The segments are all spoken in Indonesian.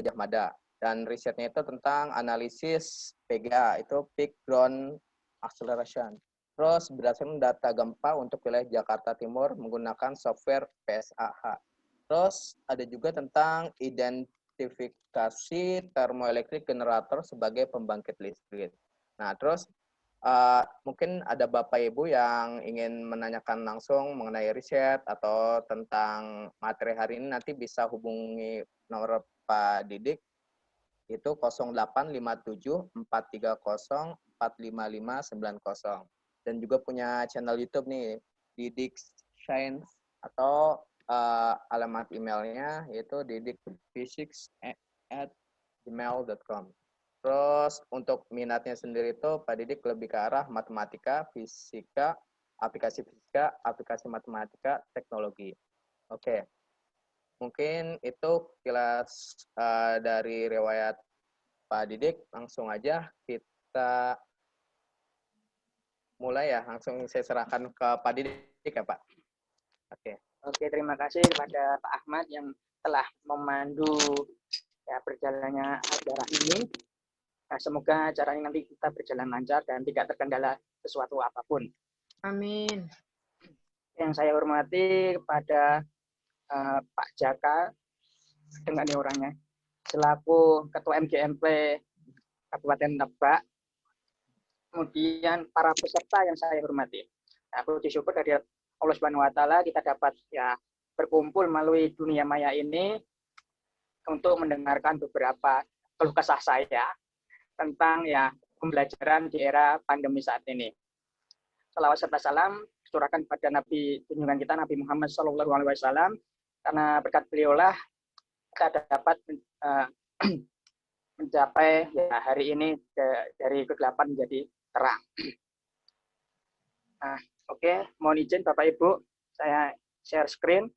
Gajah Mada. Dan risetnya itu tentang analisis PGA, itu Peak Ground Acceleration. Terus berdasarkan data gempa untuk wilayah Jakarta Timur menggunakan software PSAH. Terus ada juga tentang identifikasi termoelektrik generator sebagai pembangkit listrik. Nah, terus mungkin ada Bapak Ibu yang ingin menanyakan langsung mengenai riset atau tentang materi hari ini, nanti bisa hubungi nomor Pak Didik, itu 0857-430-45590. Dan juga punya channel YouTube nih, Didik Science, atau alamat emailnya yaitu didikphysics@gmail.com. Terus untuk minatnya sendiri itu Pak Didik lebih ke arah matematika, fisika, aplikasi matematika, teknologi. Oke. Mungkin itu kilas dari riwayat Pak Didik. Langsung aja kita mulai ya. Langsung saya serahkan ke Pak Didik ya Pak. Oke. Oke, terima kasih kepada Pak Ahmad yang telah memandu ya perjalanannya acara ini. Nah, semoga acara ini nanti kita berjalan lancar dan tidak terkendala sesuatu apapun. Amin. Yang saya hormati kepada Pak Jaka, dengan orangnya, selaku Ketua MGMP Kabupaten Lebak, kemudian para peserta yang saya hormati. Nah, puji syukur dari Allah Subhanahu wa Ta'ala kita dapat ya berkumpul melalui dunia maya ini untuk mendengarkan beberapa keluh kesah saya tentang ya pembelajaran di era pandemi saat ini. Salawat serta salam curahkan pada Nabi junjungan kita Nabi Muhammad SAW, karena berkat beliaulah kita dapat mencapai ya hari ini dari kegelapan menjadi terang. Nah, oke, mohon izin Bapak Ibu, saya share screen.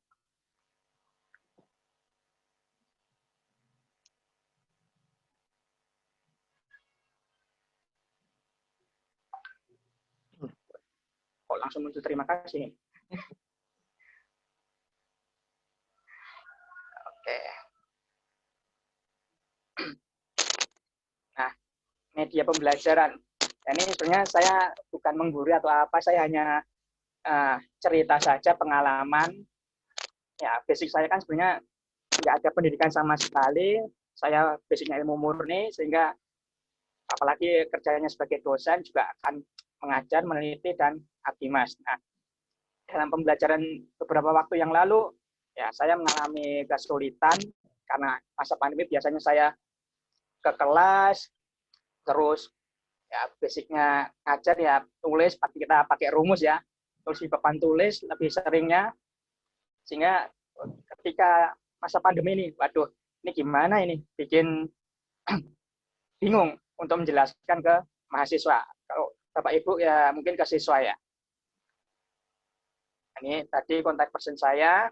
Kok langsung muncul terima kasih. Oke. Nah, media pembelajaran. Ini sebenarnya saya bukan menggurui atau apa, saya hanya cerita saja pengalaman. Ya, basic saya kan sebenarnya nggak ada pendidikan sama sekali. Saya basicnya ilmu murni, sehingga apalagi kerjanya sebagai dosen juga akan mengajar, meneliti, dan akimas. Nah, dalam pembelajaran beberapa waktu yang lalu, ya saya mengalami kesulitan karena masa pandemi. Biasanya saya ke kelas, terus ya basicnya ngajar ya tulis, kita pakai rumus ya, terus di papan tulis lebih seringnya, sehingga ketika masa pandemi ini, waduh, ini gimana ini, bikin bingung untuk menjelaskan ke mahasiswa. Kalau Bapak Ibu ya mungkin ke siswa ya. Ini tadi kontak person saya,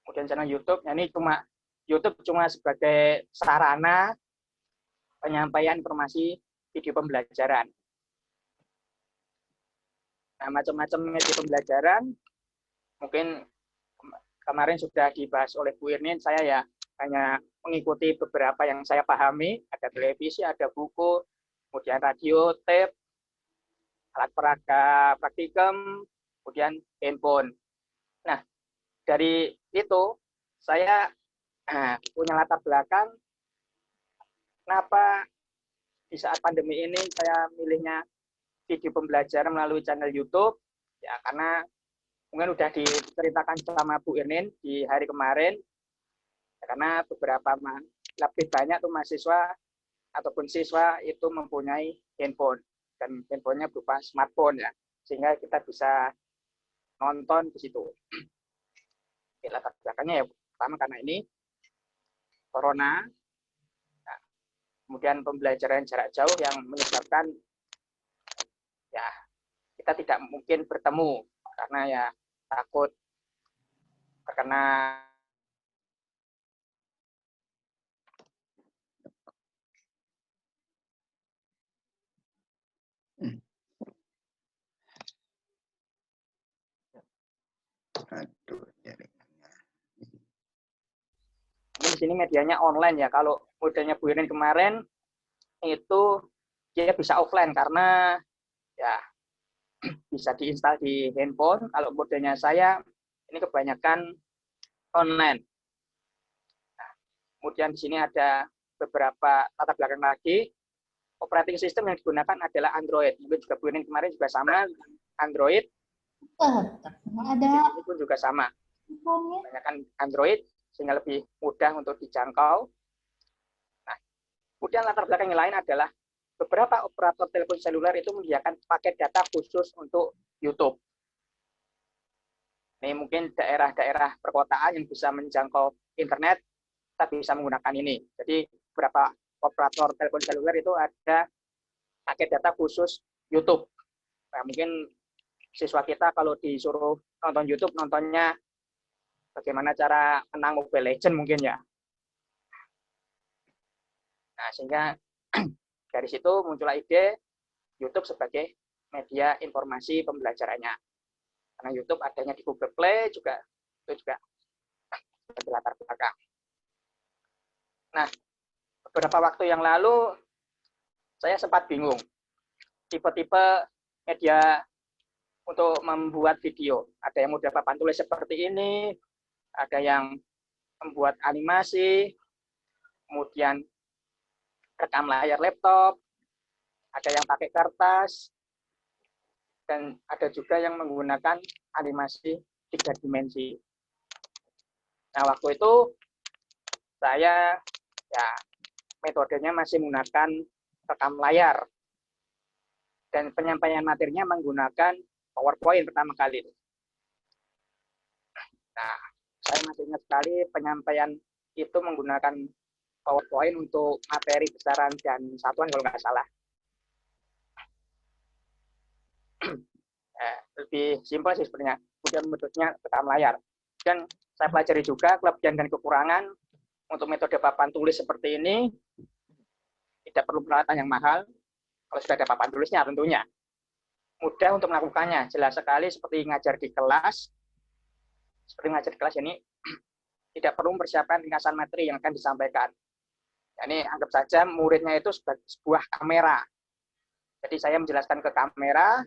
kemudian channel YouTube. Ini YouTube cuma sebagai sarana penyampaian informasi video pembelajaran. Nah, macam-macam media pembelajaran mungkin kemarin sudah dibahas oleh Bu Irnin. Saya ya hanya mengikuti beberapa yang saya pahami. Ada televisi, ada buku, kemudian radio, tape, alat peraga praktikum, kemudian handphone. Nah, dari itu saya punya latar belakang kenapa di saat pandemi ini saya milihnya video pembelajaran melalui channel YouTube. Ya, karena mungkin udah diceritakan sama Bu Irnin di hari kemarin, ya, karena beberapa lebih banyak tuh mahasiswa ataupun siswa itu mempunyai handphone, dan handphonenya berupa smartphone ya, sehingga kita bisa nonton di situ. Latar belakangnya ya pertama karena ini corona, nah, kemudian pembelajaran jarak jauh yang menyebabkan ya kita tidak mungkin bertemu karena ya takut terkena Aduh, jaringannya. Ini sini medianya online ya. Kalau modelnya Bu Irin kemarin itu dia bisa offline karena ya bisa diinstal di handphone. Kalau modelnya saya ini kebanyakan online. Nah, kemudian di sini ada beberapa latar belakang lagi. Operating system yang digunakan adalah Android. Mungkin juga Bu Irin kemarin juga sama Android. Ada Ini pun juga sama. Kebanyakan Android sehingga lebih mudah untuk dijangkau. Nah, kemudian latar belakang yang lain adalah beberapa operator telepon seluler itu menyediakan paket data khusus untuk YouTube. Ini mungkin daerah-daerah perkotaan yang bisa menjangkau internet, kita bisa menggunakan ini. Jadi beberapa operator telepon seluler itu ada paket data khusus YouTube. Nah, mungkin siswa kita kalau disuruh nonton YouTube, nontonnya bagaimana cara menang Mobile Legends mungkin ya. Nah, sehingga dari situ muncullah ide YouTube sebagai media informasi pembelajarannya. Karena YouTube adanya di Google Play juga itu juga sebagai latar belakang. Nah, beberapa waktu yang lalu saya sempat bingung tipe-tipe media untuk membuat video. Ada yang model papan tulis seperti ini, ada yang membuat animasi, kemudian rekam layar laptop, ada yang pakai kertas, dan ada juga yang menggunakan animasi 3 dimensi. Nah, waktu itu saya ya metodenya masih menggunakan rekam layar dan penyampaian materinya menggunakan PowerPoint pertama kali. Nah, saya masih ingat sekali penyampaian itu menggunakan PowerPoint untuk materi besaran dan satuan kalau nggak salah. Lebih simpel sih sebenarnya. Kemudian metodenya rekam layar. Dan saya pelajari juga kelebihan dan kekurangan untuk metode papan tulis seperti ini. Tidak perlu peralatan yang mahal. Kalau sudah ada papan tulisnya tentunya. Mudah untuk melakukannya. Jelas sekali seperti ngajar di kelas. Seperti ngajar di kelas ini tidak perlu mempersiapkan ringkasan materi yang akan disampaikan. Ini anggap saja muridnya itu sebagai sebuah kamera. Jadi saya menjelaskan ke kamera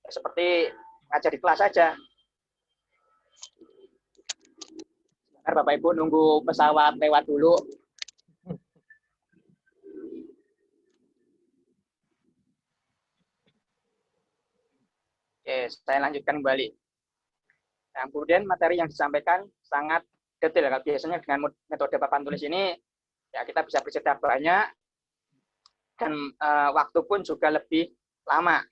seperti ngajar di kelas saja. Sebentar Bapak Ibu nunggu pesawat lewat dulu. Oke, saya lanjutkan kembali. Nah, kemudian materi yang disampaikan sangat detail. Biasanya dengan metode papan tulis ini, ya kita bisa bercerita banyak, dan waktu pun juga lebih lama.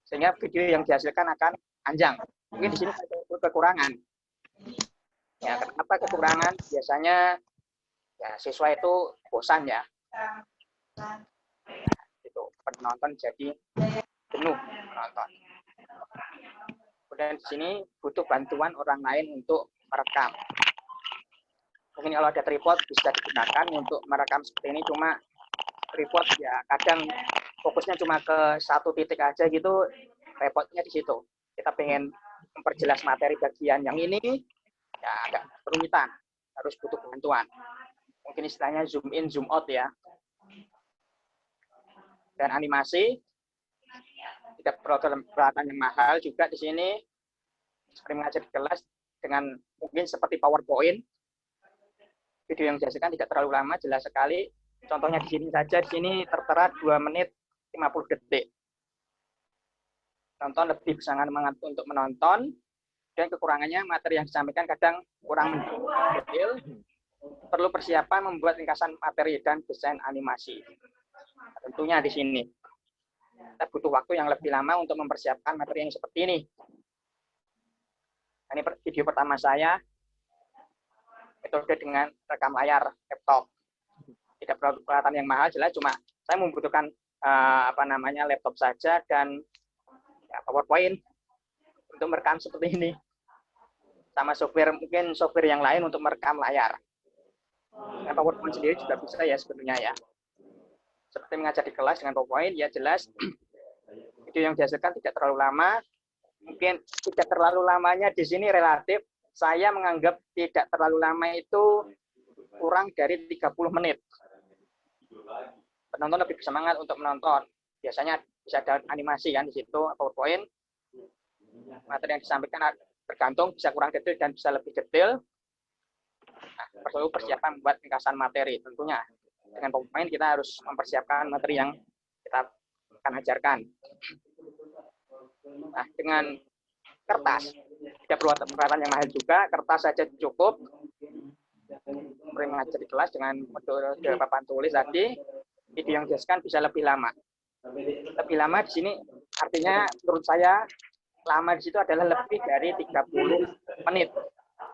Sehingga video yang dihasilkan akan panjang. Mungkin di sini ada kekurangan. Ya, kenapa kekurangan? Biasanya ya siswa itu bosan ya. Itu penonton jadi jenuh menonton. Kemudian di sini butuh bantuan orang lain untuk merekam. Mungkin kalau ada tripod bisa digunakan untuk merekam seperti ini, cuma tripod ya kadang fokusnya cuma ke satu titik aja gitu, repotnya di situ. Kita pengen memperjelas materi bagian yang ini, ya agak kerumitan, harus butuh bantuan. Mungkin istilahnya zoom in, zoom out ya. Dan animasi, tidak perlu peralatan yang mahal juga di sini, seperti mengajar di kelas dengan mungkin seperti PowerPoint. Video yang dihasilkan tidak terlalu lama, jelas sekali. Contohnya di sini saja, di sini tertera 2 menit 50 detik. Nonton lebih bersemangat untuk menonton, dan kekurangannya materi yang disampaikan kadang kurang detail, perlu persiapan membuat ringkasan materi dan desain animasi. Tentunya di sini kita butuh waktu yang lebih lama untuk mempersiapkan materi yang seperti ini. Ini video pertama saya, metode dengan rekam layar laptop. Tidak perlu peralatan yang mahal, jelas cuma saya membutuhkan laptop saja dan ya, PowerPoint untuk merekam seperti ini. Sama software, mungkin software yang lain untuk merekam layar. Nah, PowerPoint sendiri juga bisa ya sebetulnya ya. Seperti mengajar di kelas dengan PowerPoint, ya jelas video yang dihasilkan tidak terlalu lama. Mungkin tidak terlalu lamanya di sini relatif. Saya menganggap tidak terlalu lama itu kurang dari 30 menit. Penonton lebih bersemangat untuk menonton. Biasanya bisa ada animasi kan di situ, PowerPoint. Materi yang disampaikan tergantung, bisa kurang detail dan bisa lebih detail. Nah, perlu persiapan membuat ringkasan materi. Tentunya dengan PowerPoint kita harus mempersiapkan materi yang kita akan ajarkan. Nah, dengan kertas, tidak perlu peralatan yang mahal juga, kertas saja cukup. Mengajar di kelas dengan metode papan tulis tadi, video yang dihasilkan bisa lebih lama. Lebih lama di sini artinya menurut saya lama di situ adalah lebih dari 30 menit.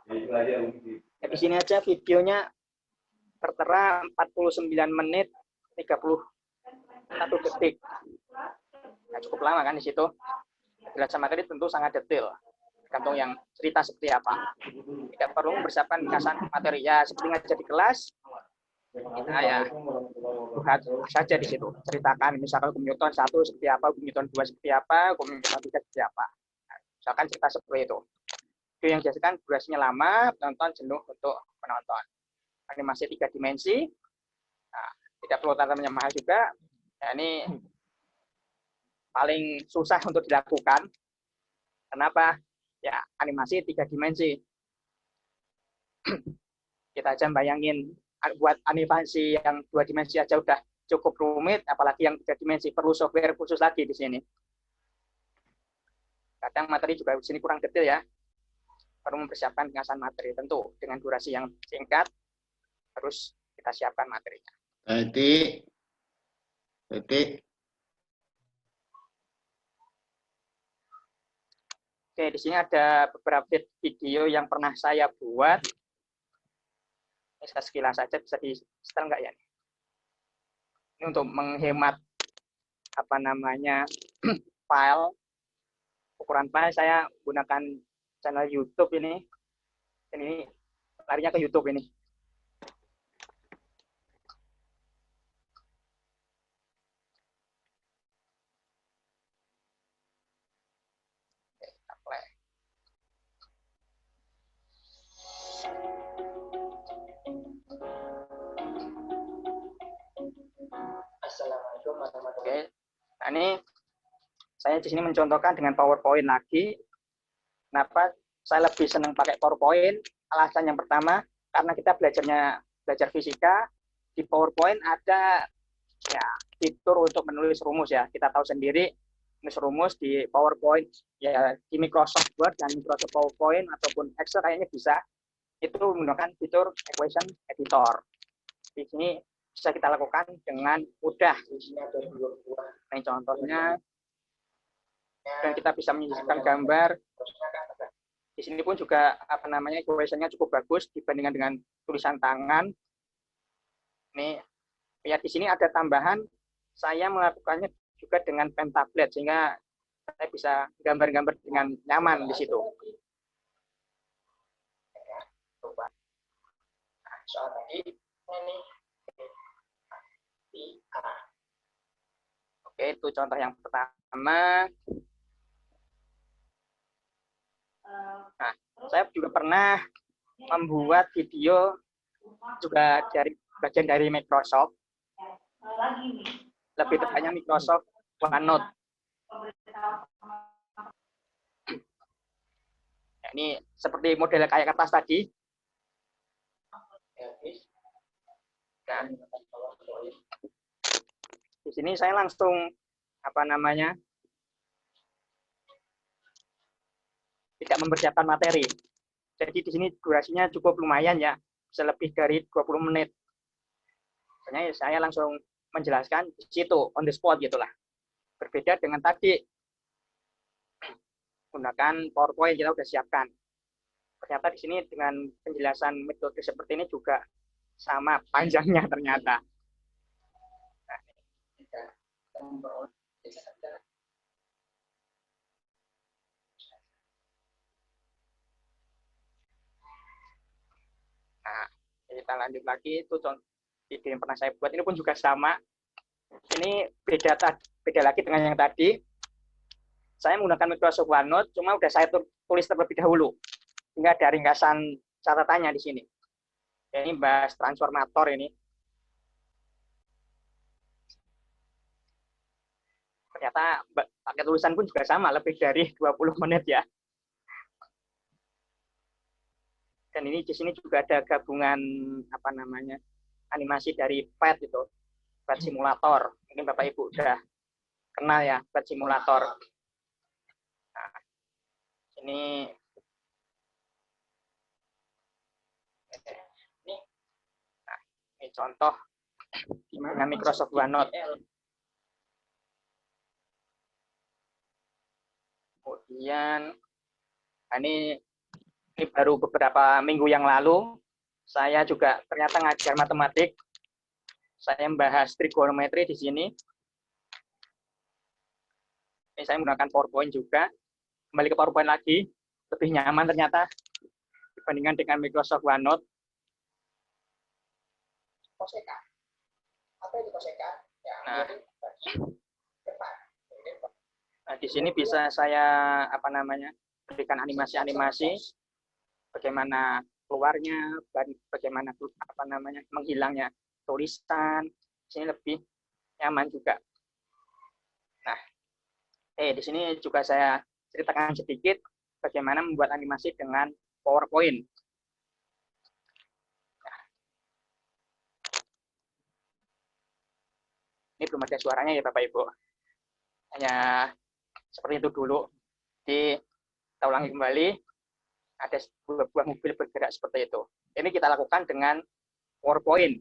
Nah, di sini aja videonya tertera 49 menit 31 detik. Nah, cukup lama kan di situ. Penjelasan materi tentu sangat detail. Tergantung yang cerita seperti apa. Tidak perlu mempersiapkan ringkasan materi. Ya, seperti ngajar di kelas, kita ya buat saja di situ. Ceritakan, misalkan hukum Newton 1 seperti apa, hukum Newton 2 seperti apa, hukum Newton 3 seperti apa. Nah, misalkan cerita seperti itu. Video yang dihasilkan durasinya lama, penonton jenuh untuk menonton. Animasi 3 dimensi, nah, tidak perlu tatanan yang mahal juga. Nah, ini paling susah untuk dilakukan. Kenapa? Ya, animasi 3 dimensi. Kita aja bayangin, buat animasi yang 2 dimensi aja udah cukup rumit, apalagi yang 3 dimensi, perlu software khusus lagi di sini. Kadang materi juga di sini kurang detail ya. Perlu mempersiapkan ringkasan materi, tentu dengan durasi yang singkat, harus kita siapkan materinya. Detik. Oke, di sini ada beberapa video yang pernah saya buat. Ini saya sekilas saja, bisa di-setel nggak ya? Ini untuk menghemat file, ukuran file saya gunakan channel YouTube ini. Ini larinya ke YouTube ini. Assalamualaikum warahmatullahi wabarakatuh. Oke, nah ini saya di sini mencontohkan dengan PowerPoint lagi. Kenapa saya lebih senang pakai PowerPoint? Alasan yang pertama, karena kita belajar fisika, di PowerPoint ada ya fitur untuk menulis rumus ya. Kita tahu sendiri menulis rumus di PowerPoint ya, di Microsoft Word dan Microsoft PowerPoint ataupun Excel kayaknya bisa. Itu menggunakan fitur equation editor. Di sini bisa kita lakukan dengan mudah. Di sini ada 2 buah. Nah, contohnya, dan kita bisa menyisipkan gambar. Di sini pun juga equation-nya cukup bagus dibandingkan dengan tulisan tangan. Nih, lihat di sini ada tambahan. Saya melakukannya juga dengan pen tablet sehingga saya bisa gambar-gambar dengan nyaman di situ. Coba. Nah, soal tadi ini. Oke, itu contoh yang pertama. Nah, saya juga pernah membuat video juga dari bagian dari Microsoft. Lebih tepatnya Microsoft OneNote. Nah, ini seperti model kayak kertas tadi. Nah, di sini saya langsung tidak mempersiapkan materi. Jadi di sini durasinya cukup lumayan ya, bisa lebih dari 20 menit. Makanya saya langsung menjelaskan di situ on the spot gitulah. Berbeda dengan tadi gunakan PowerPoint kita udah siapkan. Ternyata di sini dengan penjelasan metode seperti ini juga sama panjangnya ternyata. Nah, kita lanjut lagi, itu ide yang pernah saya buat ini pun juga sama. Ini beda lagi dengan yang tadi. Saya menggunakan Microsoft OneNote, cuma udah saya tulis terlebih dahulu, hingga ada ringkasan catatannya di sini. Ini bahas transformator ini. Ternyata pakai tulisan pun juga sama, lebih dari 20 menit ya. Dan ini di sini juga ada gabungan apa namanya animasi dari PET itu, PET simulator. Mungkin Bapak Ibu udah kenal ya PET simulator. Nah, ini contoh dengan Microsoft OneNote. Kemudian ini baru beberapa minggu yang lalu saya juga ternyata ngajar matematik. Saya membahas trigonometri di sini. Ini saya menggunakan PowerPoint juga. Kembali ke PowerPoint lagi, lebih nyaman ternyata dibandingkan dengan Microsoft OneNote. Koseka. Apa itu koseka? Nah, di sini bisa saya apa namanya berikan animasi-animasi, bagaimana keluarnya, bagaimana apa namanya menghilangnya tulisan. Di sini lebih nyaman juga. Nah, di sini juga saya ceritakan sedikit bagaimana membuat animasi dengan PowerPoint. Ini belum ada suaranya ya Bapak Ibu. Hanya seperti itu dulu. Kita ulangi kembali. Ada sebuah mobil bergerak seperti itu. Ini kita lakukan dengan PowerPoint.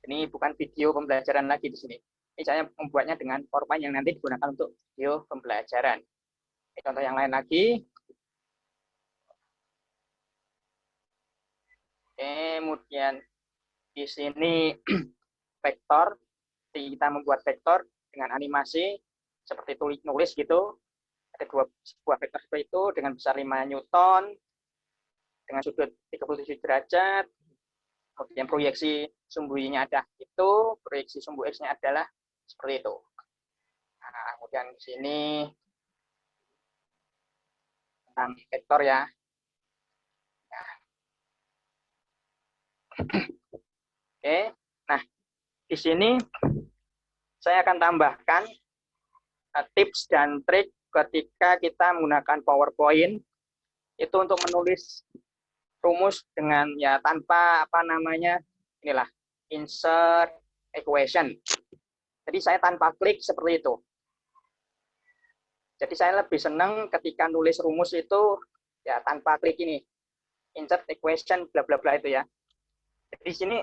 Ini bukan video pembelajaran lagi di sini. Ini saya membuatnya dengan PowerPoint yang nanti digunakan untuk video pembelajaran. Ini contoh yang lain lagi. Kemudian di sini vektor. Kita membuat vektor dengan animasi seperti nulis gitu. Ada sebuah vektor seperti itu dengan besar 5 Newton dengan sudut 37 derajat. Kemudian proyeksi sumbu Y-nya ada itu, proyeksi sumbu X-nya adalah seperti itu. Nah, kemudian di sini tentang vektor ya. Nah. Oke. Nah, di sini saya akan tambahkan tips dan trik ketika kita menggunakan PowerPoint itu untuk menulis rumus dengan ya tanpa apa namanya inilah insert equation. Jadi saya tanpa klik seperti itu. Jadi saya lebih senang ketika nulis rumus itu ya tanpa klik ini insert equation bla bla bla itu ya. Jadi di sini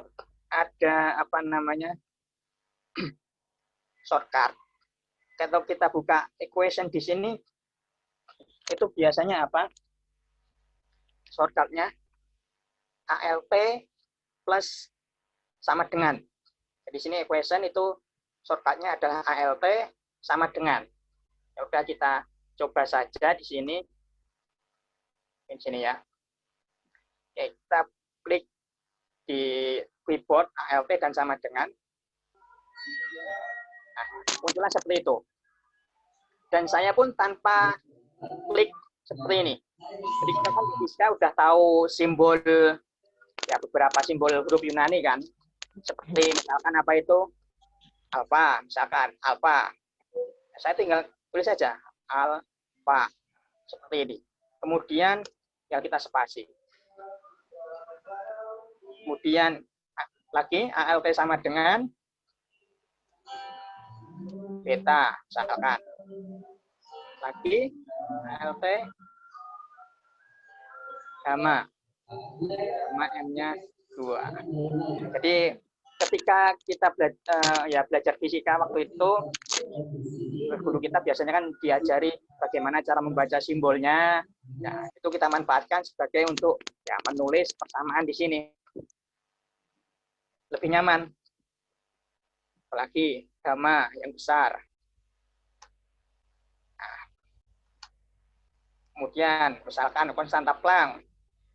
ada apa namanya shortcut. Kalau kita buka equation di sini, itu biasanya apa? Shortcutnya ALT plus sama dengan. Jadi sini equation itu shortcutnya adalah ALT sama dengan. Ya udah kita coba saja di sini. Di sini ya. Oke, kita klik di keyboard ALT dan sama dengan. Nah, muncullah seperti itu. Dan saya pun tanpa klik seperti ini. Jadi kita kan bisa udah tahu simbol ya beberapa simbol huruf Yunani kan. Seperti misalkan apa itu? Alfa, misalkan alfa. Saya tinggal tulis saja alfa seperti ini. Kemudian ya kita spasi. Kemudian lagi ALT sama dengan beta misalkan. Lagi ALT gamma M-nya 2. Jadi ketika kita belajar fisika waktu itu guru kita biasanya kan diajari bagaimana cara membaca simbolnya. Nah, itu kita manfaatkan sebagai untuk ya menulis persamaan di sini. Lebih nyaman. Apalagi gamma yang besar. Nah, kemudian misalkan konstanta Planck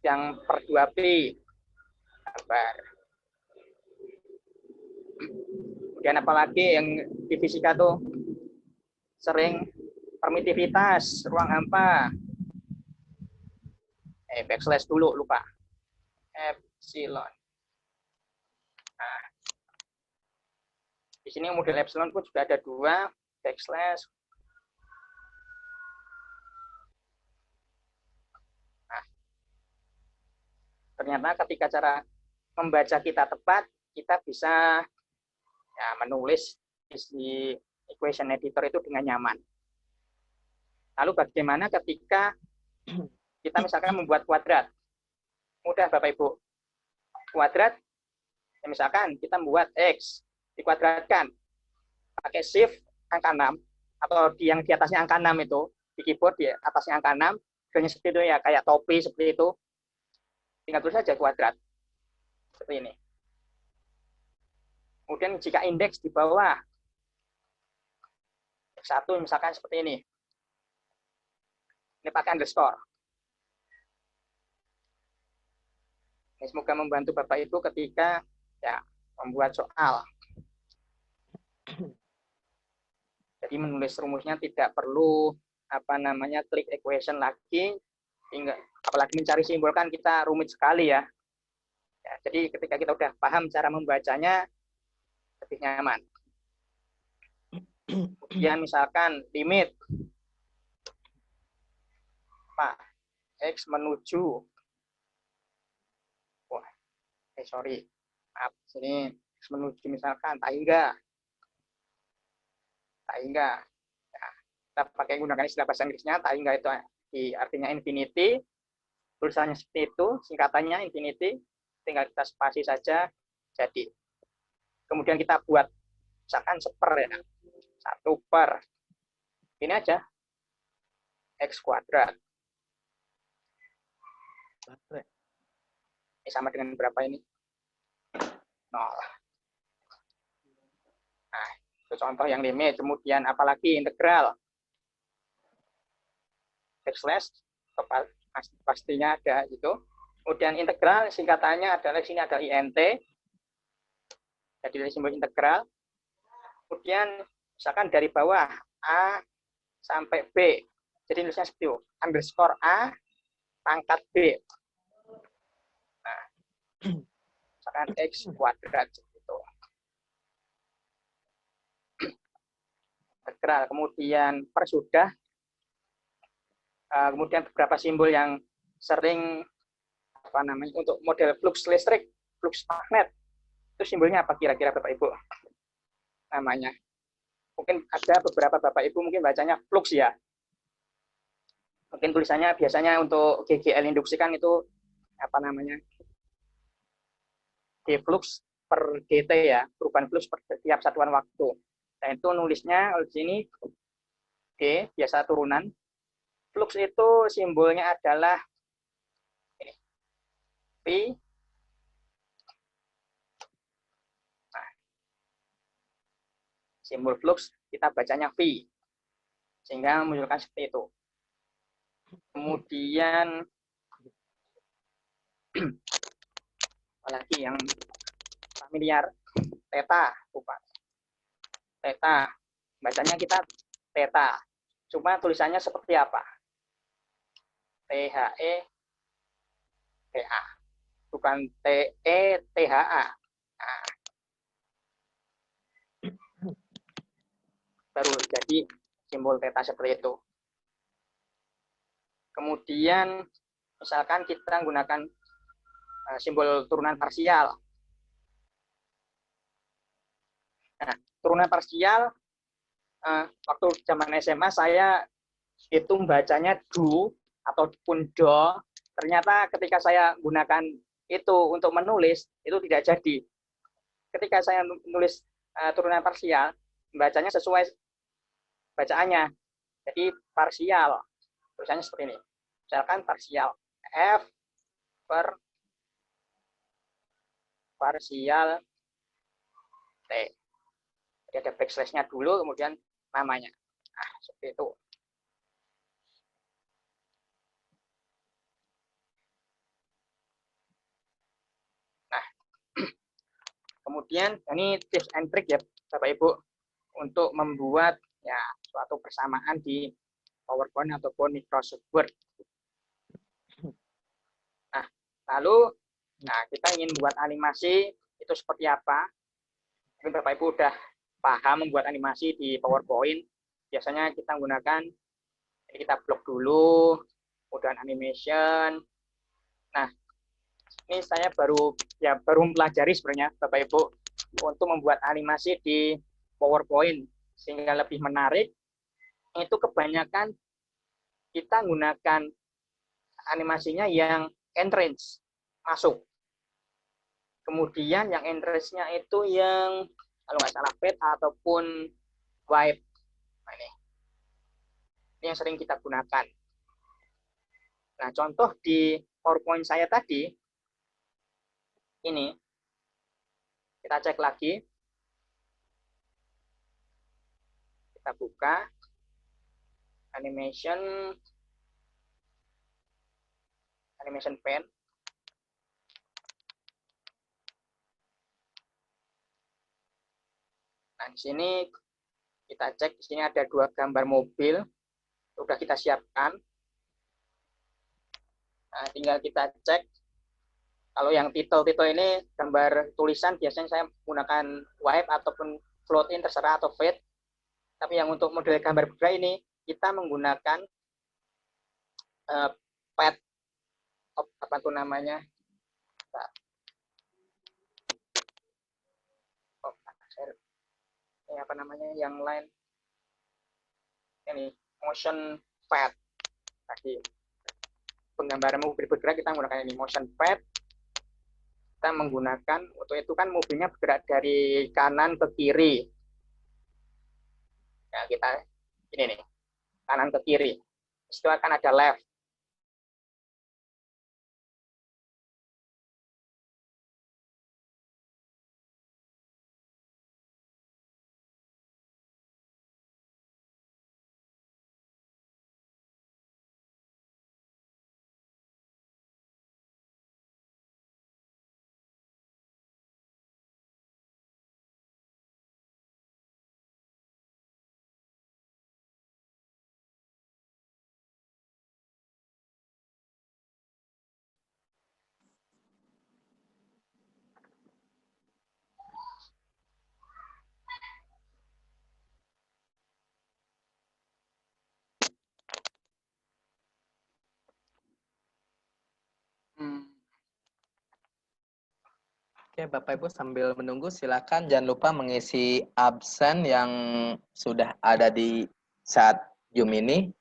yang per 2pi. Kabar. Kemudian apalagi yang di fisika tuh sering permitivitas ruang hampa. Backslash dulu lupa. epsilon. Nah, di sini model epsilon pun juga ada dua, backslash. Nah, ternyata ketika cara membaca kita tepat, kita bisa ya, menulis di equation editor itu dengan nyaman. Lalu bagaimana ketika kita misalkan membuat kuadrat? Mudah Bapak Ibu. Kuadrat, ya misalkan kita membuat X, dikuadratkan. Pakai shift angka 6, atau yang di atasnya angka 6 itu, di keyboard di atasnya angka 6, sebenarnya seperti itu ya, kayak topi seperti itu. Tinggal tulis saja kuadrat. Seperti ini. Kemudian jika indeks di bawah, X1 misalkan seperti ini. Ini pakai underscore. Ini semoga membantu Bapak Ibu ketika ya membuat soal. Jadi menulis rumusnya tidak perlu klik equation lagi, hingga apalagi mencari simbol kan kita rumit sekali ya. Jadi ketika kita udah paham cara membacanya lebih nyaman. Kemudian misalkan limit Pak X menuju maaf, sini X menuju misalkan tangga. Ya, kita pakai gunakan istilah bahasa Inggrisnya, tangga itu artinya infinity, tulisannya seperti itu, singkatannya infinity, tinggal kita spasi saja, jadi. Kemudian kita buat misalkan seper ya, 1/, ini aja, X kuadrat. Ini sama dengan berapa ini? 0. Nah, itu contoh yang limit. Kemudian apalagi integral. Backslash, pastinya ada itu. Kemudian integral, singkatannya adalah di sini ada int. Jadi dari simbol integral. Kemudian misalkan dari bawah A sampai B. Jadi tulisnya seperti itu. Underscore A pangkat B. Nah, misalkan X kuadrat gitu. Integral, kemudian persudah, kemudian beberapa simbol yang sering untuk model flux listrik, flux magnet, itu simbolnya apa kira-kira Bapak Ibu? Namanya. Mungkin ada beberapa Bapak Ibu mungkin bacanya flux ya. Mungkin tulisannya biasanya untuk GGL induksi kan itu G flux per GT ya, perubahan flux per setiap satuan waktu. Dan itu nulisnya di sini G, biasa turunan. Flux itu simbolnya adalah ini, P. Nah, simbol flux kita bacanya V, sehingga menunjukkan seperti itu. Kemudian apalagi yang familiar, theta, theta, bacanya kita theta, cuma tulisannya seperti apa? THE TA, bukan TE THA. Nah, baru jadi simbol theta seperti itu. Kemudian misalkan kita menggunakan simbol turunan parsial. Nah, turunan parsial waktu zaman SMA saya itu membacanya do ataupun do. Ternyata ketika saya gunakan itu untuk menulis itu tidak jadi. Ketika saya menulis turunan parsial, bacanya sesuai bacaannya. Jadi parsial. Tulisannya seperti ini. Misalkan parsial F per parsial T. Jadi ada backslash-nya dulu, kemudian namanya. Nah, seperti itu. Nah, kemudian ini tips and trick ya, Bapak Ibu, untuk membuat ya suatu persamaan di PowerPoint ataupun Microsoft Word. Nah, lalu Nah, kita ingin buat animasi itu seperti apa? Mungkin Bapak Ibu udah paham membuat animasi di PowerPoint. Biasanya kita menggunakan, ini kita blok dulu, kemudian animation. Nah, ini saya baru mempelajari sebenarnya Bapak Ibu untuk membuat animasi di PowerPoint sehingga lebih menarik. Itu kebanyakan kita menggunakan animasinya yang entrance, masuk. Kemudian yang entrance-nya itu yang kalau nggak salah fade ataupun wipe. Nah, ini yang sering kita gunakan. Nah, contoh di PowerPoint saya tadi, ini kita cek lagi, kita buka animation pen. Nah, di sini kita cek, di sini ada 2 gambar mobil, sudah kita siapkan. Nah, tinggal kita cek. Kalau yang title ini gambar tulisan, biasanya saya menggunakan wipe ataupun float in, terserah, atau fade. Tapi yang untuk model gambar bergerak ini, kita menggunakan pad, apa itu namanya? Ini apa namanya? Yang lain. Ini motion pad. Tadi penggambaran mobil bergerak kita menggunakan ini motion pad. Kita menggunakan, untuk itu kan mobilnya bergerak dari kanan ke kiri. Ya, kita ini nih, kanan ke kiri. Itu akan ada left. Oke, Bapak Ibu sambil menunggu silakan jangan lupa mengisi absen yang sudah ada di chat Zoom ini.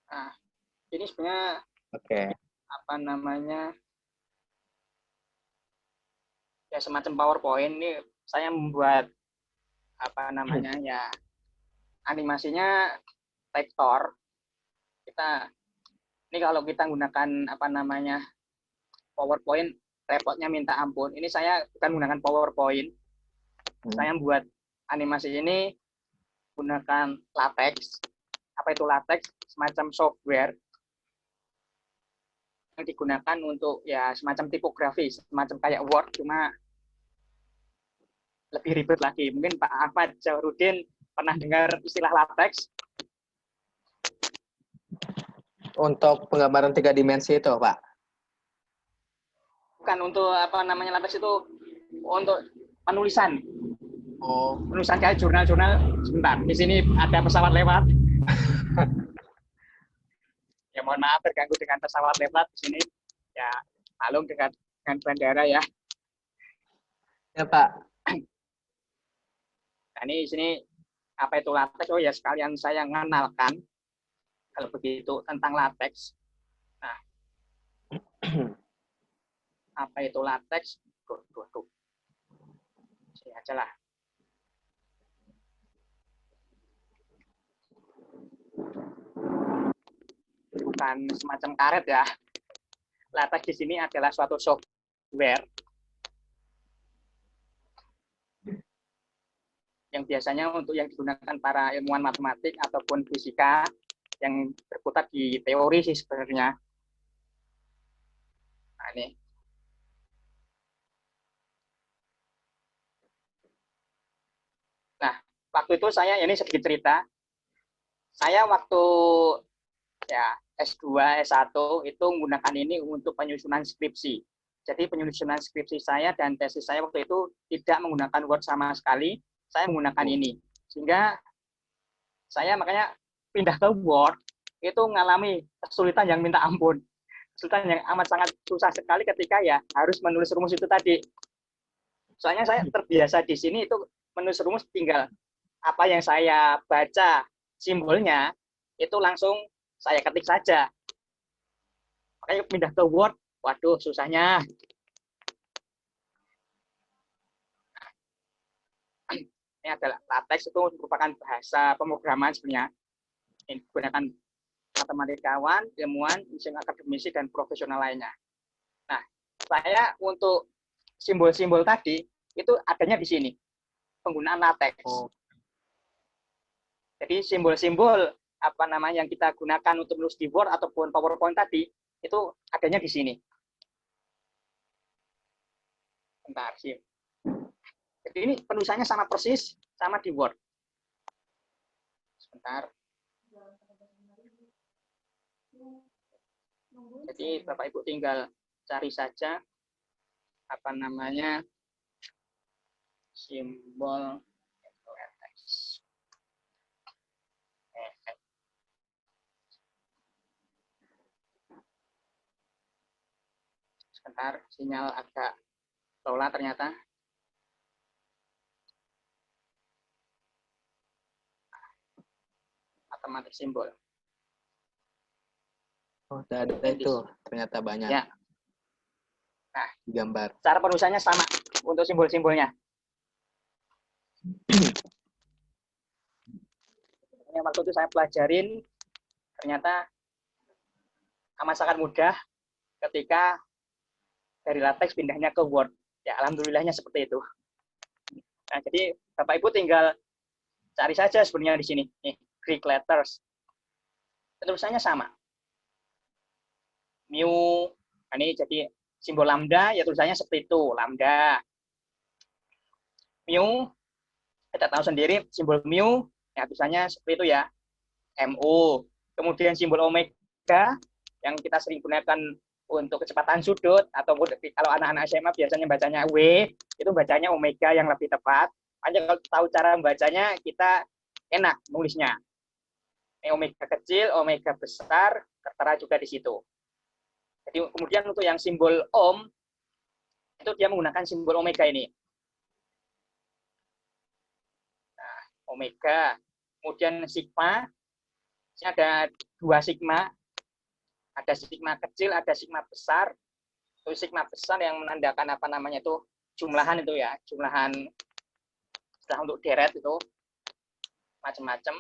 Nah, ini sebenarnya apa namanya? Ya semacam PowerPoint. Ini saya membuat apa namanya ya animasinya vektor. Ini kalau kita gunakan apa namanya PowerPoint, repotnya minta ampun. Ini saya bukan menggunakan PowerPoint. Saya buat animasi ini gunakan latex. Apa itu latex? Semacam software yang digunakan untuk ya semacam tipografi, semacam kayak Word, cuma lebih ribet lagi. Mungkin Pak Ahmad Jawarudin pernah dengar istilah latex? Untuk penggambaran 3 dimensi itu, Pak? Bukan, untuk apa namanya latex itu untuk penulisan. Oh. Penulisan kayak jurnal-jurnal. Sebentar, di sini ada pesawat lewat. Ya mohon maaf terganggu dengan pesawat lewat di sini. Ya malum dengan bandara ya. Ya Pak. Nah, ini di sini apa itu latex? Oh ya, sekalian saya mengenalkan kalau begitu tentang latex. Nah, apa itu latex? Tuh. Sini aja lah. Bukan semacam karet ya. Latex di sini adalah suatu software yang biasanya untuk yang digunakan para ilmuwan matematik ataupun fisika yang berkutat di teori sih sebenarnya. Nah, ini. Nah, waktu itu saya, ini sedikit cerita. Saya waktu ya S2, S1 itu menggunakan ini untuk penyusunan skripsi. Jadi penyusunan skripsi saya dan tesis saya waktu itu tidak menggunakan Word sama sekali, saya menggunakan ini. Sehingga saya makanya pindah ke Word, itu mengalami kesulitan yang minta ampun. Kesulitan yang amat sangat susah sekali ketika ya harus menulis rumus itu tadi. Soalnya saya terbiasa di sini itu menulis rumus tinggal apa yang saya baca simbolnya, itu langsung saya ketik saja. Makanya pindah ke Word, waduh susahnya. Ini adalah LaTeX, itu merupakan bahasa pemrograman sebenarnya. Ini digunakan matematikawan, ilmuwan, insinyur akademisi, dan profesional lainnya. Nah, saya untuk simbol-simbol tadi, itu adanya di sini. Penggunaan LaTeX. Jadi simbol-simbol apa namanya yang kita gunakan untuk menulis di Word ataupun PowerPoint tadi itu adanya di sini. Bentar sih. Jadi ini penulisannya sama persis sama di Word. Sebentar. Jadi Bapak Ibu tinggal cari saja apa namanya simbol LaTeX. Sebentar, sinyal agak lola ternyata. Matematik simbol. Oh, ada itu. Ternyata banyak. Ya. Nah, gambar. Cara penulisannya sama untuk simbol-simbolnya. Yang waktu itu saya pelajarin, ternyata amat sangat mudah ketika dari LaTeX pindahnya ke Word. Ya, alhamdulillahnya seperti itu. Nah, jadi Bapak Ibu tinggal cari saja sebenarnya di sini. Nih, Greek letters. Tulisannya sama. Mu, ini jadi simbol lambda, ya tulisannya seperti itu, lambda. Mu, kita tahu sendiri, simbol mu, ya tulisannya seperti itu ya, mu. Kemudian simbol omega, yang kita sering gunakan untuk kecepatan sudut, atau kalau anak-anak SMA biasanya bacanya W, itu bacanya omega yang lebih tepat. Hanya kalau tahu cara membacanya, kita enak nulisnya. Omega kecil, omega besar, tertera juga di situ. Jadi kemudian untuk yang simbol ohm, itu dia menggunakan simbol omega ini. Nah, omega. Kemudian sigma, ini ada 2 sigma. Ada sigma kecil, ada sigma besar. Itu sigma besar yang menandakan apa namanya itu jumlahan itu ya, jumlahan setelah untuk deret itu macam-macam.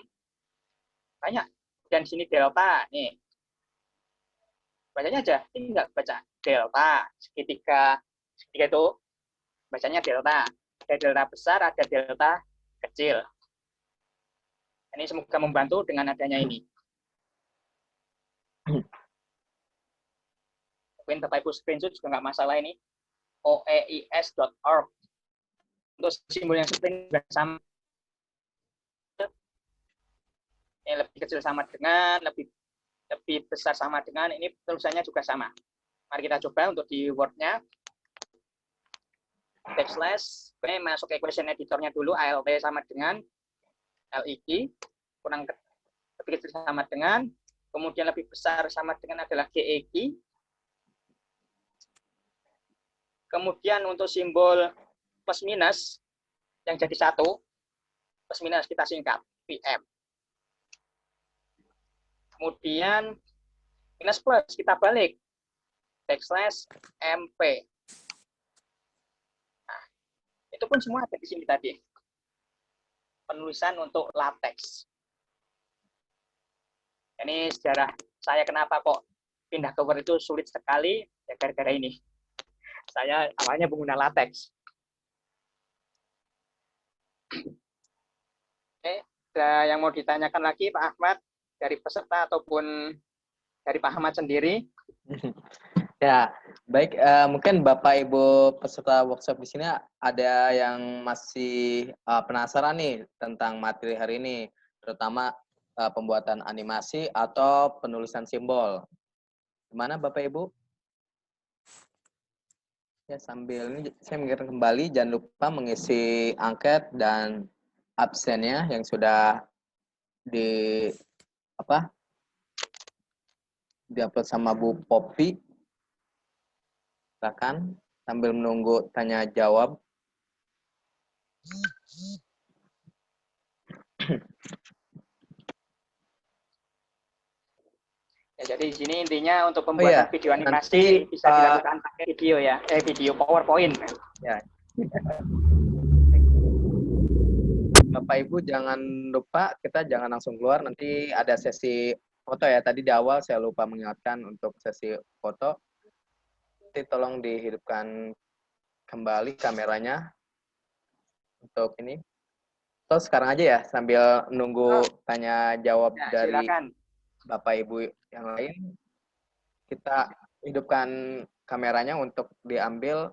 Banyak. Dan sini delta nih. Bacanya aja, tinggal baca delta, segitiga itu bacanya delta. Ada delta besar, ada delta kecil. Ini semoga membantu dengan adanya ini. Mungkin Bapak Ibu screenshot juga nggak masalah ini. oeis.org. Untuk simbol yang seperti ini juga sama. Ini lebih kecil sama dengan, lebih besar sama dengan, ini tulisannya juga sama. Mari kita coba untuk di Word-nya. Backslash, oke, masuk ke equation editor-nya dulu, ALT sama dengan LIG, kurang lebih kecil sama dengan, kemudian lebih besar sama dengan adalah GEG. Kemudian untuk simbol plus minus, yang jadi satu, plus minus kita singkat, PM. Kemudian minus plus kita balik backslash MP. Nah, itu pun semua ada di sini tadi. Penulisan untuk LaTeX. Ini sejarah saya kenapa kok pindah ke Word itu sulit sekali, ya gara-gara ini. Saya awalnya pengguna LaTeX. Oke, ada yang mau ditanyakan lagi Pak Ahmad? Dari peserta ataupun dari Pak Ahmad sendiri? Ya, baik. Mungkin Bapak Ibu peserta workshop di sini ada yang masih penasaran nih tentang materi hari ini, terutama pembuatan animasi atau penulisan simbol. Gimana Bapak Ibu? Ya, sambil ini saya mengingatkan kembali, jangan lupa mengisi angket dan absennya yang sudah di diupload sama Bu Poppy. Silakan sambil menunggu tanya jawab. Ya, jadi di sini intinya untuk pembuatan video animasi nanti, bisa dilakukan pakai video ya, video PowerPoint. Ya. Bapak Ibu jangan lupa, kita jangan langsung keluar, nanti ada sesi foto ya. Tadi di awal saya lupa mengingatkan untuk sesi foto. Nanti tolong dihidupkan kembali kameranya untuk ini. Terus sekarang aja ya, sambil nunggu tanya jawab Ya, dari silakan. Bapak Ibu yang lain, kita hidupkan kameranya untuk diambil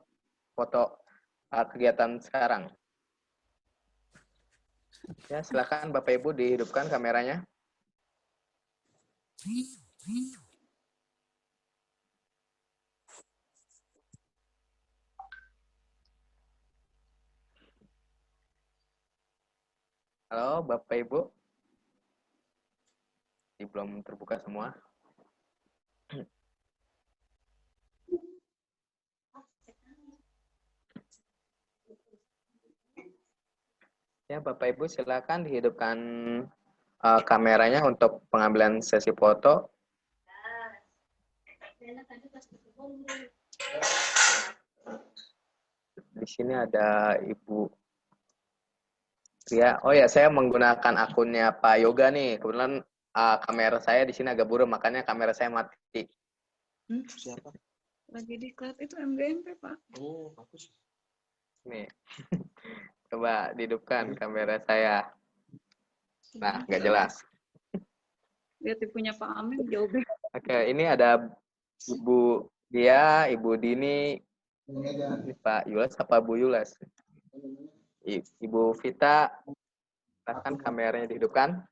foto kegiatan sekarang. Ya, silakan Bapak Ibu dihidupkan kameranya. Halo Bapak Ibu. Belum terbuka semua. Ya, Bapak Ibu silakan dihidupkan kameranya untuk pengambilan sesi foto. Di sini ada Ibu Ria. Oh ya, saya menggunakan akunnya Pak Yoga nih. Kebetulan kamera saya di sini agak buruk, makanya kamera saya mati. Siapa? Lagi diklat itu MGMP, Pak. Oh, bagus. Nih. Coba dihidupkan kamera saya. Nah, nggak jelas. Lihat punya Pak Amin jauh banget. Oke, ini ada Ibu Dia, Ibu Dini, ini Pak Yulas apa Bu Yulas? Ibu Vita, silakan kameranya dihidupkan.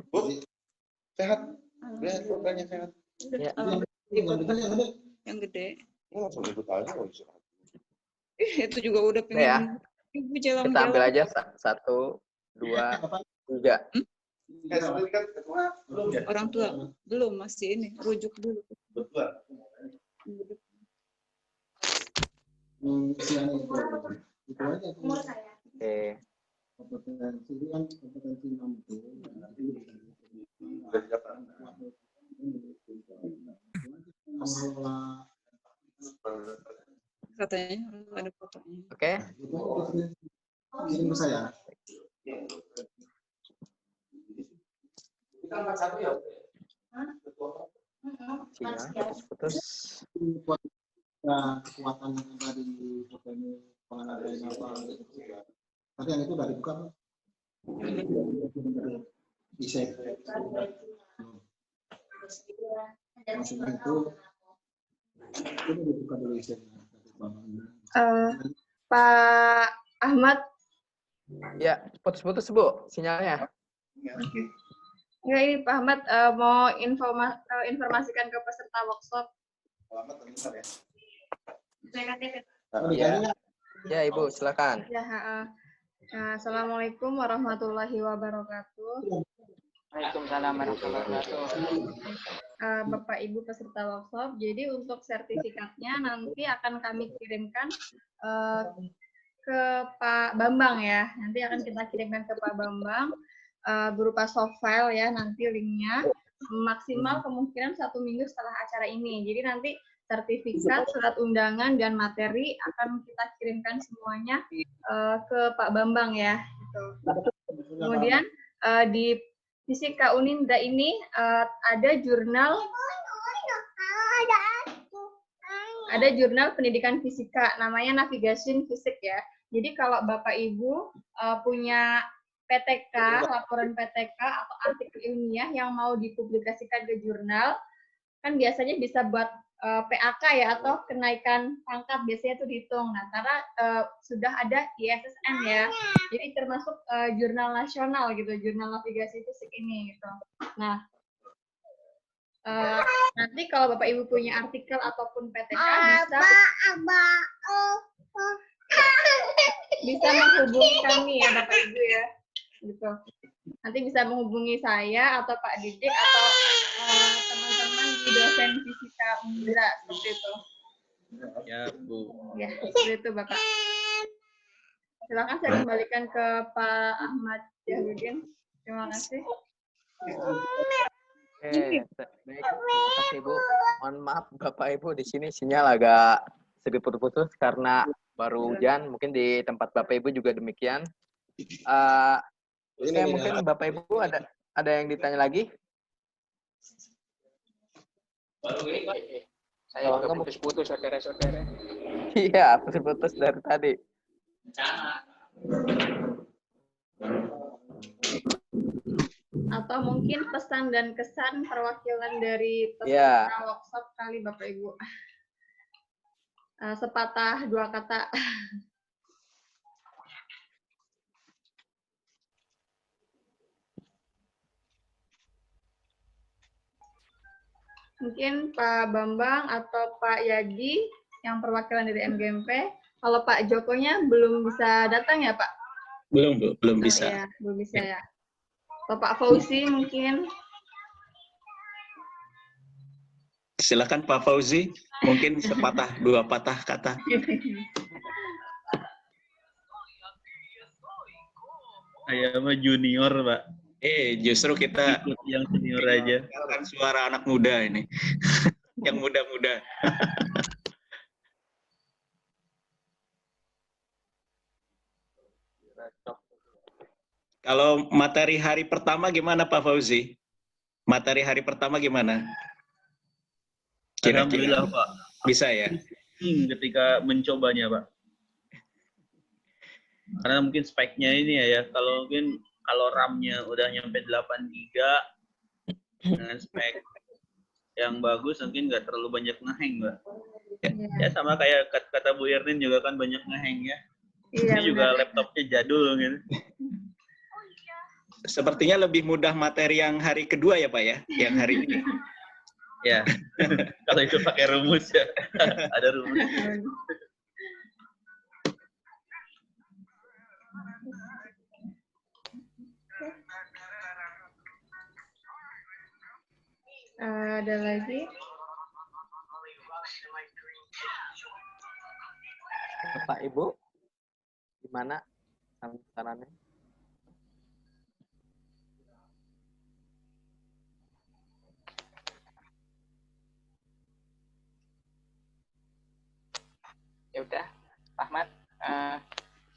Bu, sehat? Lihat bukannya sehat. Ya. Yang gede. Oh, langsung ikut aja. Itu juga udah pengen. Ya. Ibu Kita jalan-jalan. ambil aja 1, 2, 3. Orang tua belum, masih ini rujuk dulu. Oke. Katanya ada fotonya. Oke. Kirim ke saya. Sinyal putus. Kekuatan yang ada di fotonya pengadaan apa gitu. Tapi yang itu dari bukan bisa. Maksudnya itu dibuka dulu isinya. Pak Ahmad. Ya, putus-putus Bu sinyalnya. Ya, ini Pak Ahmad mau informasikan ke peserta workshop. Ya, Ibu, silakan. Ya, Assalamualaikum warahmatullahi wabarakatuh. Waalaikumsalam warahmatullahi wabarakatuh. Bapak Ibu peserta workshop, jadi untuk sertifikatnya nanti akan kami kirimkan ke Pak Bambang ya. Nanti akan kita kirimkan ke Pak Bambang berupa soft file ya, nanti linknya. Maksimal kemungkinan 1 minggu setelah acara ini. Jadi nanti sertifikat, surat undangan, dan materi akan kita kirimkan semuanya ke Pak Bambang ya. Gitu. Kemudian di Fisika Uninda ini ada jurnal pendidikan fisika, namanya Navigation Fisik ya. Jadi kalau Bapak Ibu punya PTK, laporan PTK atau artikel ilmiah yang mau dipublikasikan ke jurnal, kan biasanya bisa buat PAK ya, atau kenaikan pangkat biasanya itu dihitung. Nah, karena sudah ada ISSN ya, jadi termasuk jurnal nasional gitu, jurnal navigasi fisik ini gitu. Nah, nanti kalau Bapak Ibu punya artikel ataupun PTK bisa menghubungi kami ya Bapak Ibu ya, gitu. Nanti bisa menghubungi saya atau Pak Didik atau teman-teman di dosen fisika Undra seperti itu. Ya, Bu. Ya, seperti itu Bapak. Silakan saya kembalikan ke Pak Ahmad Jahrudin. Terima kasih. Baik, terima kasih Ibu. Mohon maaf Bapak Ibu, di sini sinyal agak sedikit putus-putus karena baru hujan. Mungkin di tempat Bapak Ibu juga demikian. Oke, mungkin Bapak Ibu ada yang ditanya lagi? Saya juga putus-putus, saudara-saudara. Iya, putus-putus dari tadi. Atau mungkin pesan dan kesan perwakilan dari peserta Iya. workshop kali Bapak Ibu. Sepatah dua kata. Mungkin Pak Bambang atau Pak Yadi yang perwakilan dari MGMP. Kalau Pak Jokonya belum bisa datang ya Pak? Belum, Bu. Belum bisa. Iya, belum bisa ya. Pak Fauzi mungkin. Silakan Pak Fauzi, mungkin sepatah dua patah kata. Saya mah junior, Pak. Justru kita Ikut yang senior aja. kan suara anak muda ini. Yang muda-muda. Kalau materi hari pertama gimana Pak Fauzi? Materi hari pertama gimana? Kira-kira Alhamdulillah, Pak. bisa ya? Ketika mencobanya, Pak. Karena mungkin speknya ini ya, kalau RAM-nya udah nyampe 8 GB dengan spek yang bagus, mungkin nggak terlalu banyak ngeheng, Mbak. Ya sama kayak kata Bu Irnin juga kan banyak ngeheng ya. Iya, ini juga benar. laptopnya jadul gitu. Sepertinya lebih mudah materi yang hari kedua ya Pak ya, yang hari ini. Ya, kalau itu pakai rumus ya, ada rumus. Ada lagi? Bapak Ibu, gimana sarannya? Ya udah, Pak Ahmad,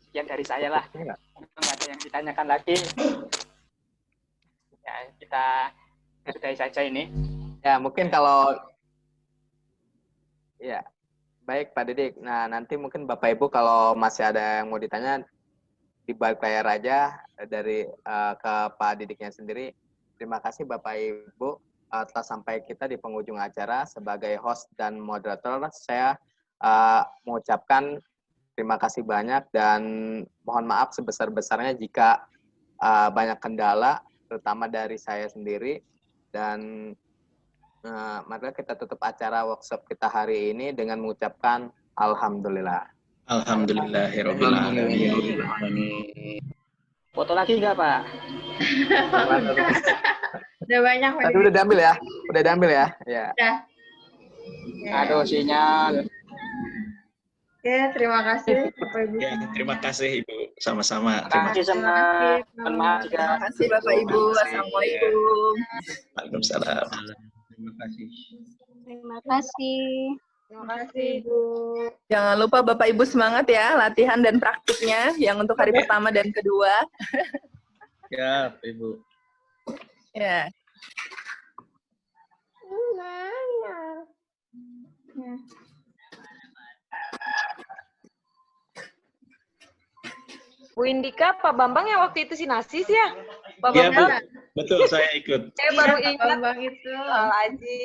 sekian dari saya lah. Nggak ada yang ditanyakan lagi. Ya, kita sudahi saja ini. Ya, mungkin kalau ya, baik Pak Didik. Nah, nanti mungkin Bapak Ibu kalau masih ada yang mau ditanya di balik layar aja dari ke Pak Didiknya sendiri. Terima kasih Bapak Ibu telah sampai kita di penghujung acara. Sebagai host dan moderator, saya mengucapkan terima kasih banyak dan mohon maaf sebesar-besarnya jika banyak kendala, terutama dari saya sendiri. Dan mari kita tutup acara workshop kita hari ini dengan mengucapkan Alhamdulillah. Alhamdulillahirabbil alamin. Foto lagi nggak, Pak? Udah banyak. Tadi udah diambil ya? Udah diambil ya? Ya. Udah. Aduh, sinyal. Oke, terima kasih Bapak Ibu. Ya, terima kasih Ibu. Sama-sama. Terima kasih sama teman-teman juga. Terima kasih Bapak Ibu. Assalamualaikum. Waalaikumsalam. Terima kasih. Terima kasih. Terima kasih Ibu. Jangan lupa Bapak Ibu semangat ya latihan dan praktiknya yang untuk hari pertama dan kedua. Ya, Ibu. Ya. Bu Indika, Pak Bambang yang waktu itu sinasis ya? Pak Iya, Bu. Bambang? Betul, saya ikut. Saya baru Iya, Pak ingat Bambang itu. Aji.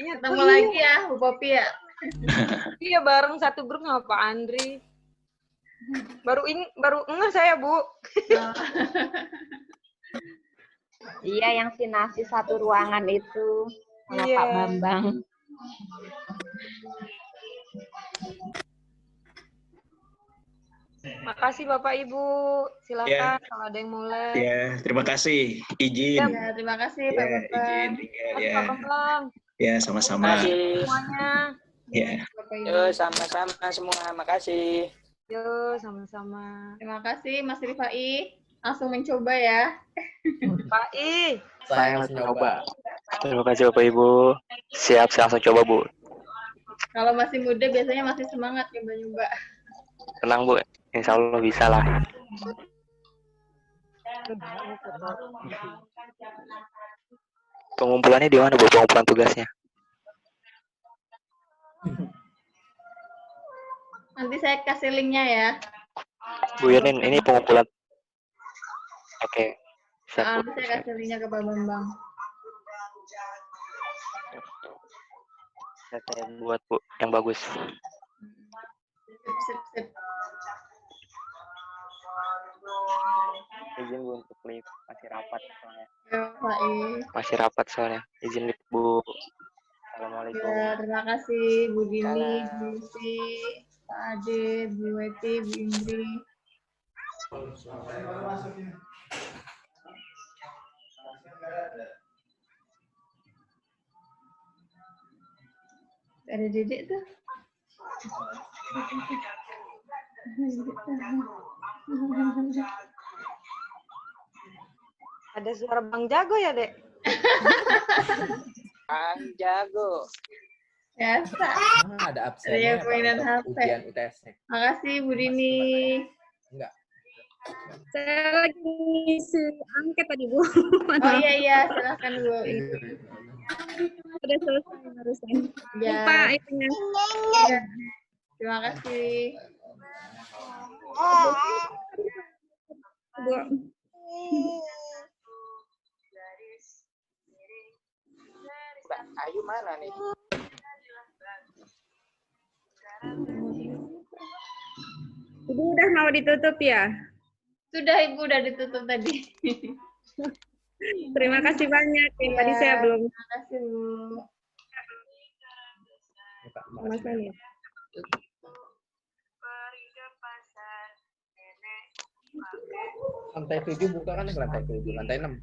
Ingat Ketemu lagi ya, Bu Popi ya. Iya, bareng satu grup sama Pak Andri. Baru ngeh saya, Bu. Iya, yang si nasi satu ruangan itu sama Iya. Pak Bambang. Makasih Bapak Ibu. Silakan kalau ada yang mulai. Ya, terima kasih. Izin. Ya, terima kasih Pak Ya, Bambang. izin tinggal Makasih ya. Pak Bambang. Ya, sama-sama. Makasih. Semuanya. Ya. Bapak Ibu. Yo, sama-sama semua. Makasih. Yo, sama-sama. Terima kasih Mas Rifai. Langsung mencoba ya. Pak I. Saya langsung coba. Terima kasih Bapak Ibu. Siap, saya langsung coba Bu. Kalau masih muda biasanya masih semangat nyoba-nyoba. Tenang Bu, insya Allah bisa lah. Pengumpulannya di mana Bu, pengumpulan tugasnya? Nanti saya kasih linknya ya. Bu Yunin, ini pengumpulan. Oke, siap Bu. Nanti saya kasih linknya ke Pak Bambang. Saya buat Bu, yang bagus. Sip. Izin Bu untuk live, masih rapat soalnya. Ya, Pak I. Masih rapat soalnya. Izin live Bu. Assalamualaikum. Ya, terima kasih Bu Dini, Bu Lucy, Pak Ade, Bu Weti, Bu Indri. Ada Dedek tuh. Ada suara Bang Jago ya, Dek? Bang Jago. Biasa. Ada Ada absennya. yang mainan Pak, HP. ujian UTS-nya. Makasih Bu Dini. Enggak. Saya lagi ngisi angket tadi, Bu. Oh iya, silahkan Bu. Udah selesai barusan. Ya. Lupa itunya. Ya. Terima kasih. Bu. Mbak Ayu mana nih? Ibu udah mau ditutup ya? Sudah Ibu, udah ditutup tadi. Terima kasih banyak. Yang tadi saya belum. Terima kasih Bu. Sama-sama. Lantai 7 buka kan yang lantai 7, lantai 6.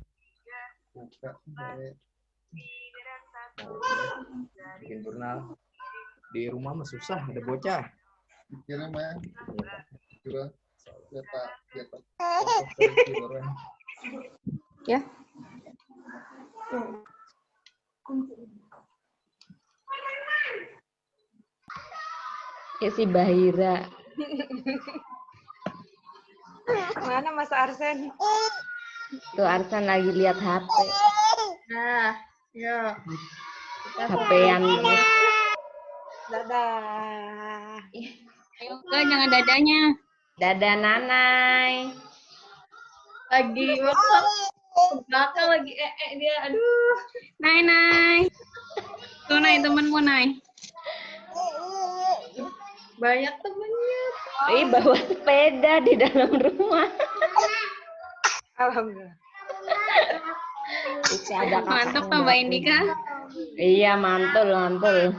Bikin jurnal. Di rumah mah susah, ada bocah. Kira mah kira Pak Ya. Ya si Bahira. Mana Mas Arsen? Tuh Arsan lagi lihat HP. Nah, yuk. HP-an. Dadah. Ayo, enggak, jangan dadanya. Dadah Nanai. Lagi waktu ke belakang lagi dia, aduh. Nai. Tuh, Nai, temenmu, Nai. Banyak temennya. Ih, bawa sepeda di dalam rumah. Alhamdulillah. Ada Mantap tuh Mbak Indika. Iya, mantul.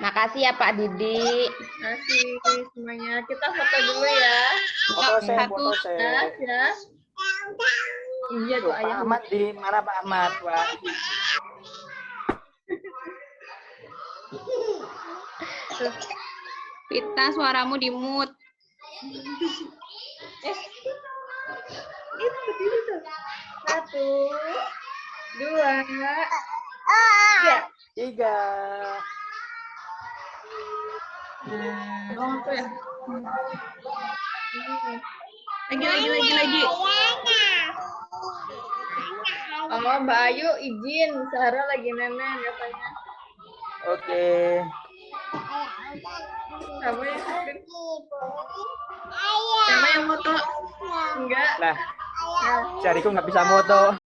Makasih ya Pak Didi. Makasih semuanya. Kita foto dulu ya. Foto saya. Ya. Iya tuh Pak ayah. Ahmad di mana Pak Ahmad? Wah. Pita, suaramu di mute. Itu berdiri tuh. 1, 2, 3. Oh, tuh ya. Lagi. Oh, Mbak Ayu izin, Sarah lagi nenek katanya. Oke. Siapa yang foto? Enggak. Lah, Jariku nggak bisa moto.